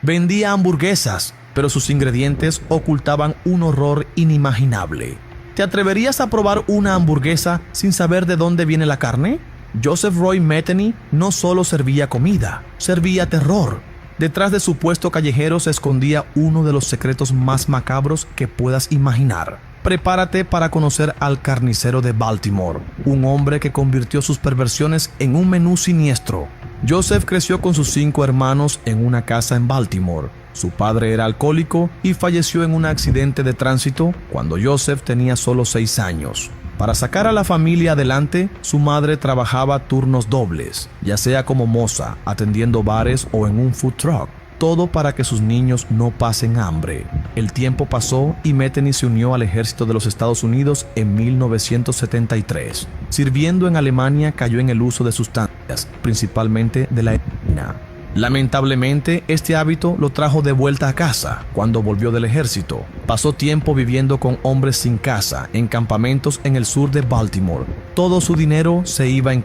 Vendía hamburguesas, pero sus ingredientes ocultaban un horror inimaginable. ¿Te atreverías a probar una hamburguesa sin saber de dónde viene la carne? Joseph Roy Metheny no solo servía comida, servía terror. Detrás de su puesto callejero se escondía uno de los secretos más macabros que puedas imaginar. Prepárate para conocer al carnicero de Baltimore, un hombre que convirtió sus perversiones en un menú siniestro. Joseph creció con sus 5 hermanos en una casa en Baltimore. Su padre era alcohólico y falleció en un accidente de tránsito cuando Joseph tenía solo 6 años. Para sacar a la familia adelante, su madre trabajaba turnos dobles, ya sea como moza, atendiendo bares o en un food truck. Todo para que sus niños no pasen hambre. El tiempo pasó y Metheny se unió al ejército de los Estados Unidos en 1973. Sirviendo en Alemania cayó en el uso de sustancias, principalmente de la heroína. Lamentablemente, este hábito lo trajo de vuelta a casa. Cuando volvió del ejército, pasó tiempo viviendo con hombres sin casa en campamentos en el sur de Baltimore. Todo su dinero se iba en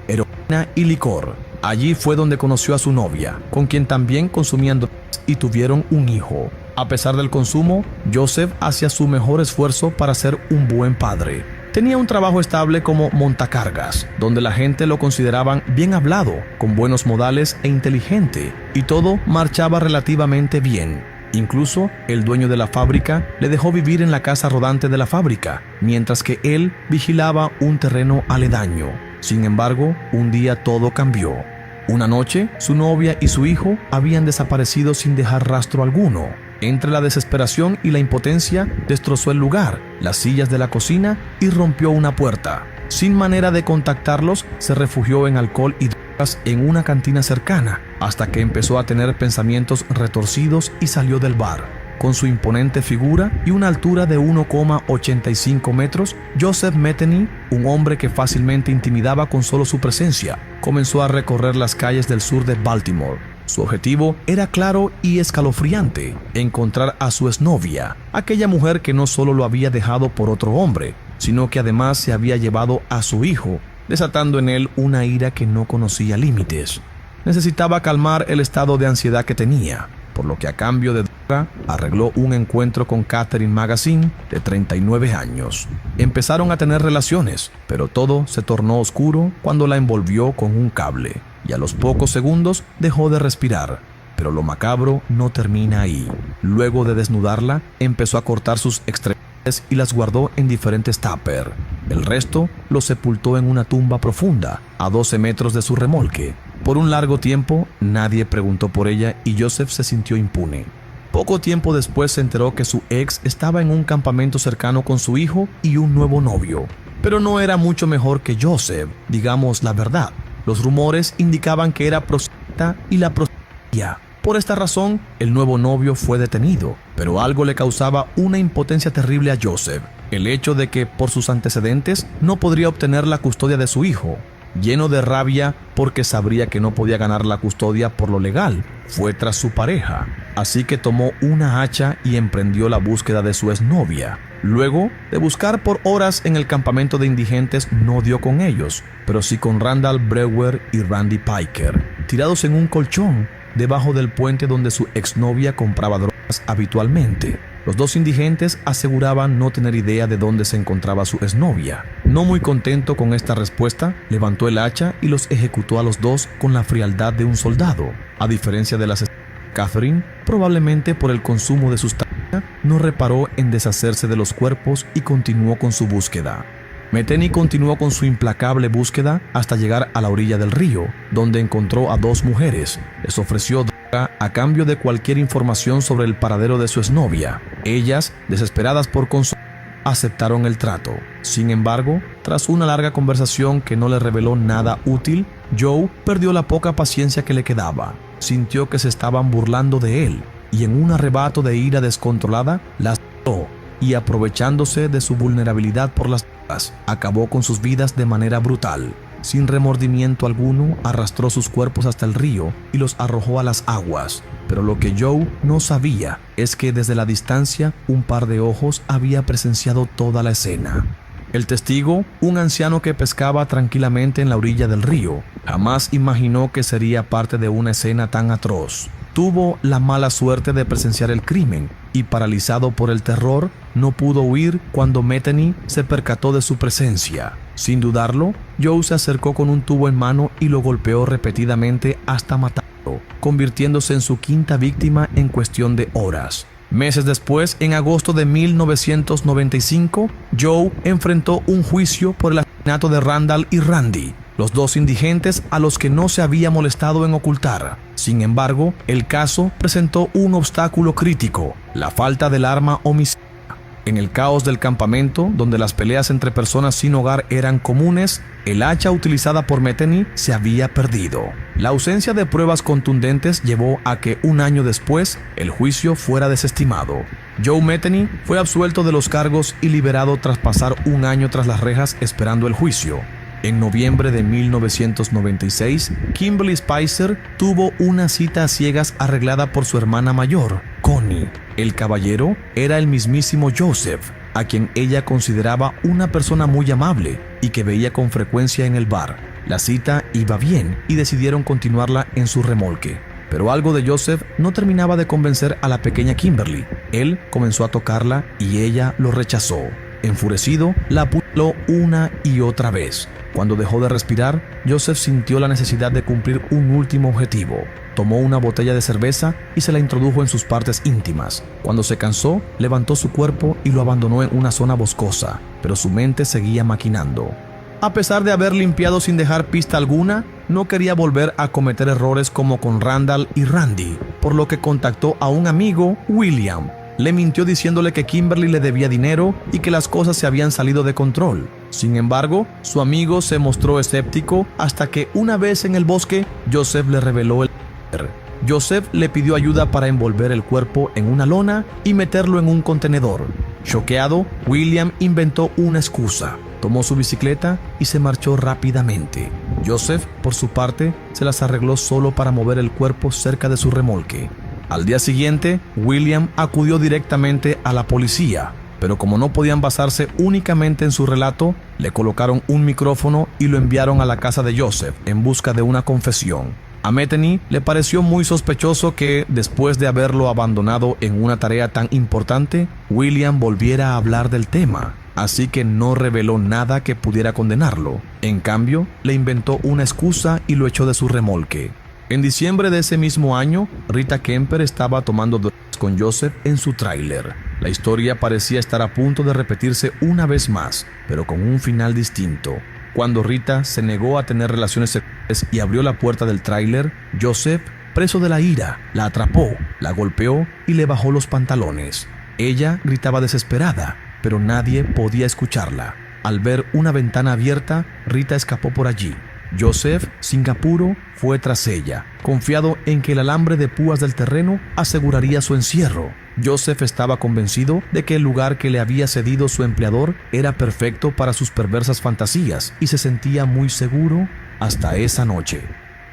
heroína y licor. Allí fue donde conoció a su novia, con quien también consumían drogas y tuvieron un hijo. A pesar del consumo, Joseph hacía su mejor esfuerzo para ser un buen padre. Tenía un trabajo estable como montacargas, donde la gente lo consideraban bien hablado, con buenos modales e inteligente, y todo marchaba relativamente bien. Incluso el dueño de la fábrica le dejó vivir en la casa rodante de la fábrica, mientras que él vigilaba un terreno aledaño. Sin embargo, un día todo cambió. Una noche, su novia y su hijo habían desaparecido sin dejar rastro alguno. Entre la desesperación y la impotencia, destrozó el lugar, las sillas de la cocina y rompió una puerta. Sin manera de contactarlos, se refugió en alcohol y drogas en una cantina cercana, hasta que empezó a tener pensamientos retorcidos y salió del bar. Con su imponente figura y una altura de 1,85 metros, Joseph Metheny, un hombre que fácilmente intimidaba con solo su presencia, comenzó a recorrer las calles del sur de Baltimore. Su objetivo era claro y escalofriante: encontrar a su exnovia, aquella mujer que no solo lo había dejado por otro hombre, sino que además se había llevado a su hijo, desatando en él una ira que no conocía límites. Necesitaba calmar el estado de ansiedad que tenía, por lo que a cambio de droga arregló un encuentro con Catherine Magazine, de 39 años. Empezaron a tener relaciones, pero todo se tornó oscuro cuando la envolvió con un cable, y a los pocos segundos dejó de respirar. Pero lo macabro no termina ahí. Luego de desnudarla, empezó a cortar sus extremidades y las guardó en diferentes tuppers. El resto lo sepultó en una tumba profunda, a 12 metros de su remolque. Por un largo tiempo, nadie preguntó por ella y Joseph se sintió impune. Poco tiempo después se enteró que su ex estaba en un campamento cercano con su hijo y un nuevo novio. Pero no era mucho mejor que Joseph, digamos la verdad. Los rumores indicaban que era prostituta y la prostituía. Por esta razón, el nuevo novio fue detenido, pero algo le causaba una impotencia terrible a Joseph: el hecho de que, por sus antecedentes, no podría obtener la custodia de su hijo. Lleno de rabia porque sabría que no podía ganar la custodia por lo legal, fue tras su pareja. Así que tomó una hacha y emprendió la búsqueda de su exnovia. Luego de buscar por horas en el campamento de indigentes, no dio con ellos, pero sí con Randall Brewer y Randy Piker, tirados en un colchón debajo del puente donde su exnovia compraba drogas habitualmente. Los dos indigentes aseguraban no tener idea de dónde se encontraba su exnovia. No muy contento con esta respuesta, levantó el hacha y los ejecutó a los dos con la frialdad de un soldado. A diferencia de la asesina Catherine, probablemente por el consumo de sustancia, no reparó en deshacerse de los cuerpos y continuó con su búsqueda. Metheny continuó con su implacable búsqueda hasta llegar a la orilla del río, donde encontró a 2 mujeres. Les ofreció droga a cambio de cualquier información sobre el paradero de su exnovia. Ellas, desesperadas por consumir, aceptaron el trato. Sin embargo, tras una larga conversación que no le reveló nada útil, Joe perdió la poca paciencia que le quedaba. Sintió que se estaban burlando de él y en un arrebato de ira descontrolada las mató, y aprovechándose de su vulnerabilidad por las drogas, acabó con sus vidas de manera brutal. Sin remordimiento alguno, arrastró sus cuerpos hasta el río y los arrojó a las aguas. Pero lo que Joe no sabía es que desde la distancia un par de ojos había presenciado toda la escena. El testigo, un anciano que pescaba tranquilamente en la orilla del río, jamás imaginó que sería parte de una escena tan atroz. tuvo la mala suerte de presenciar el crimen y, paralizado por el terror, no pudo huir cuando Metheny se percató de su presencia. Sin dudarlo, Joe se acercó con un tubo en mano y lo golpeó repetidamente hasta matarlo, convirtiéndose en su quinta víctima en cuestión de horas. Meses después, en agosto de 1995, Joe enfrentó un juicio por el asesinato de Randall y Randy, los dos indigentes a los que no se había molestado en ocultar. Sin embargo, el caso presentó un obstáculo crítico: la falta del arma homicida. En el caos del campamento, donde las peleas entre personas sin hogar eran comunes, el hacha utilizada por Metheny se había perdido. La ausencia de pruebas contundentes llevó a que un año después el juicio fuera desestimado. Joe Metheny fue absuelto de los cargos y liberado tras pasar un año tras las rejas esperando el juicio. En noviembre de 1996, Kimberly Spicer tuvo una cita a ciegas arreglada por su hermana mayor, Connie. El caballero era el mismísimo Joseph, a quien ella consideraba una persona muy amable y que veía con frecuencia en el bar. La cita iba bien y decidieron continuarla en su remolque. Pero algo de Joseph no terminaba de convencer a la pequeña Kimberly. Él comenzó a tocarla y ella lo rechazó. Enfurecido, la apuñaló una y otra vez. Cuando dejó de respirar, Joseph sintió la necesidad de cumplir un último objetivo. Tomó una botella de cerveza y se la introdujo en sus partes íntimas. Cuando se cansó, levantó su cuerpo y lo abandonó en una zona boscosa, pero su mente seguía maquinando. A pesar de haber limpiado sin dejar pista alguna, no quería volver a cometer errores como con Randall y Randy, por lo que contactó a un amigo, William. Le mintió diciéndole que Kimberly le debía dinero y que las cosas se habían salido de control. Sin embargo, su amigo se mostró escéptico hasta que una vez en el bosque, Joseph le reveló el poder. Joseph le pidió ayuda para envolver el cuerpo en una lona y meterlo en un contenedor. Choqueado, William inventó una excusa. Tomó su bicicleta y se marchó rápidamente. Joseph, por su parte, se las arregló solo para mover el cuerpo cerca de su remolque. Al día siguiente, William acudió directamente a la policía, pero como no podían basarse únicamente en su relato, le colocaron un micrófono y lo enviaron a la casa de Joseph en busca de una confesión. A Metheny le pareció muy sospechoso que, después de haberlo abandonado en una tarea tan importante, William volviera a hablar del tema, así que no reveló nada que pudiera condenarlo. En cambio, le inventó una excusa y lo echó de su remolque. En diciembre de ese mismo año, Rita Kemper estaba tomando drogas con Joseph en su tráiler. La historia parecía estar a punto de repetirse una vez más, pero con un final distinto. Cuando Rita se negó a tener relaciones sexuales y abrió la puerta del tráiler, Joseph, preso de la ira, la atrapó, la golpeó y le bajó los pantalones. Ella gritaba desesperada, pero nadie podía escucharla. Al ver una ventana abierta, Rita escapó por allí. Joseph, sin apuro, fue tras ella, confiado en que el alambre de púas del terreno aseguraría su encierro. Joseph estaba convencido de que el lugar que le había cedido su empleador era perfecto para sus perversas fantasías y se sentía muy seguro hasta esa noche.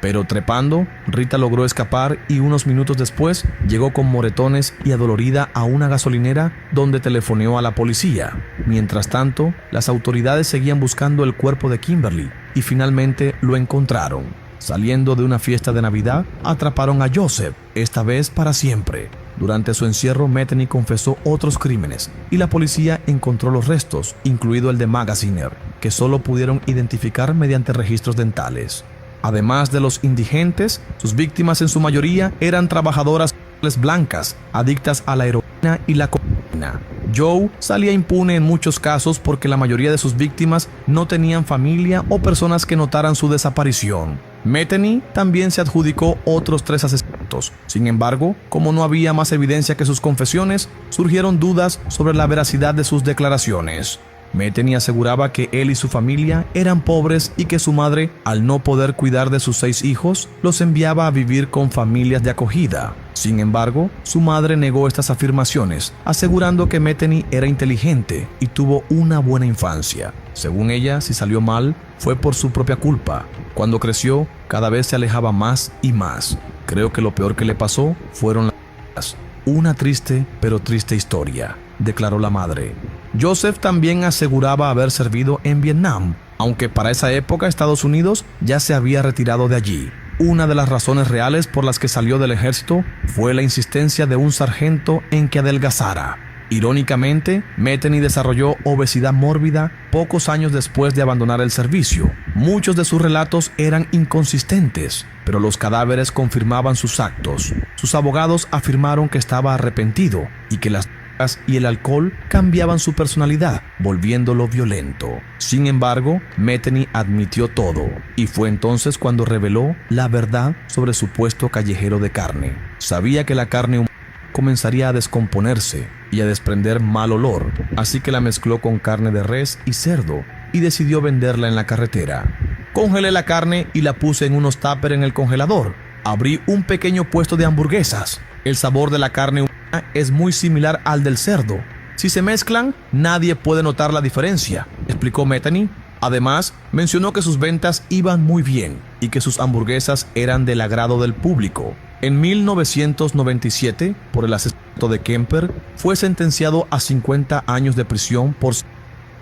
Pero trepando, Rita logró escapar y unos minutos después llegó con moretones y adolorida a una gasolinera donde telefoneó a la policía. Mientras tanto, las autoridades seguían buscando el cuerpo de Kimberly y finalmente lo encontraron. Saliendo de una fiesta de Navidad, atraparon a Joseph, esta vez para siempre. Durante su encierro, Metheny confesó otros crímenes y la policía encontró los restos, incluido el de Magaziner, que solo pudieron identificar mediante registros dentales. Además de los indigentes, sus víctimas en su mayoría eran trabajadoras blancas, adictas a la heroína y la cocaína. Joe salía impune en muchos casos porque la mayoría de sus víctimas no tenían familia o personas que notaran su desaparición. Metheny también se adjudicó otros 3 asesinatos. Sin embargo, como no había más evidencia que sus confesiones, surgieron dudas sobre la veracidad de sus declaraciones. Metheny aseguraba que él y su familia eran pobres y que su madre, al no poder cuidar de sus 6 hijos, los enviaba a vivir con familias de acogida. Sin embargo, su madre negó estas afirmaciones, asegurando que Metheny era inteligente y tuvo una buena infancia. Según ella, si salió mal, fue por su propia culpa. Cuando creció, cada vez se alejaba más y más. Creo que lo peor que le pasó fueron las... Una triste, pero triste historia, declaró la madre. Joseph también aseguraba haber servido en Vietnam, aunque para esa época Estados Unidos ya se había retirado de allí. una de las razones reales por las que salió del ejército fue la insistencia de un sargento en que adelgazara. Irónicamente, Metheny desarrolló obesidad mórbida pocos años después de abandonar el servicio. Muchos de sus relatos eran inconsistentes, pero los cadáveres confirmaban sus actos. Sus abogados afirmaron que estaba arrepentido y que las drogas y el alcohol cambiaban su personalidad, volviéndolo violento. Sin embargo, Metheny admitió todo, y fue entonces cuando reveló la verdad sobre su puesto callejero de carne. Sabía que la carne humana comenzaría a descomponerse y a desprender mal olor, así que la mezcló con carne de res y cerdo y decidió venderla en la carretera. Congelé la carne y la puse en unos tuppers en el congelador. Abrí un pequeño puesto de hamburguesas. El sabor de la carne humana es muy similar al del cerdo. Si se mezclan, nadie puede notar la diferencia, explicó Metheny. Además, mencionó que sus ventas iban muy bien y que sus hamburguesas eran del agrado del público. En 1997, por el asesinato de Kemper, fue sentenciado a 50 años de prisión por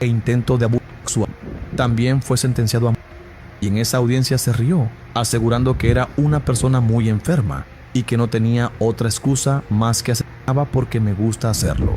intento de abuso sexual. También fue sentenciado a y en esa audiencia se rió, asegurando que era una persona muy enferma y que no tenía otra excusa más que aceptaba porque me gusta hacerlo.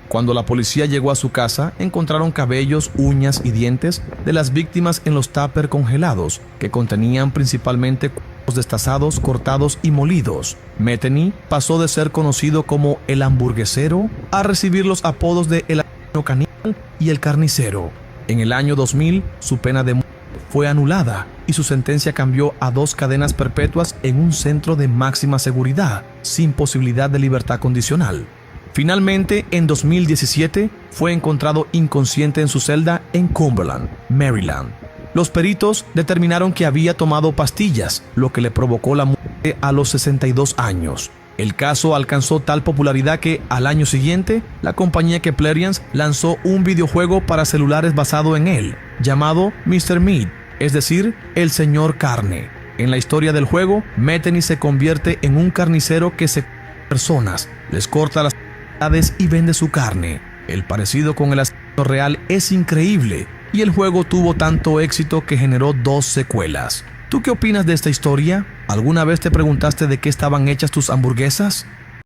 Cuando la policía llegó a su casa, encontraron cabellos, uñas y dientes de las víctimas en los tuppers congelados, que contenían principalmente cuerpos destazados, cortados y molidos. Metheny pasó de ser conocido como el hamburguesero a recibir los apodos de el asesino caníbal y el carnicero. En el año 2000, su pena de muerte fue anulada y su sentencia cambió a 2 cadenas perpetuas en un centro de máxima seguridad, sin posibilidad de libertad condicional. Finalmente, en 2017, fue encontrado inconsciente en su celda en Cumberland, Maryland. Los peritos determinaron que había tomado pastillas, lo que le provocó la muerte a los 62 años. El caso alcanzó tal popularidad que, al año siguiente, la compañía Keplerians lanzó un videojuego para celulares basado en él, llamado Mr. Meat, es decir, el señor carne. En la historia del juego, Metheny se convierte en un carnicero que se personas, les corta las y vende su carne. El parecido con el asesino real es increíble y el juego tuvo tanto éxito que generó 2 secuelas. ¿Tú qué opinas de esta historia? ¿Alguna vez te preguntaste de qué estaban hechas tus hamburguesas?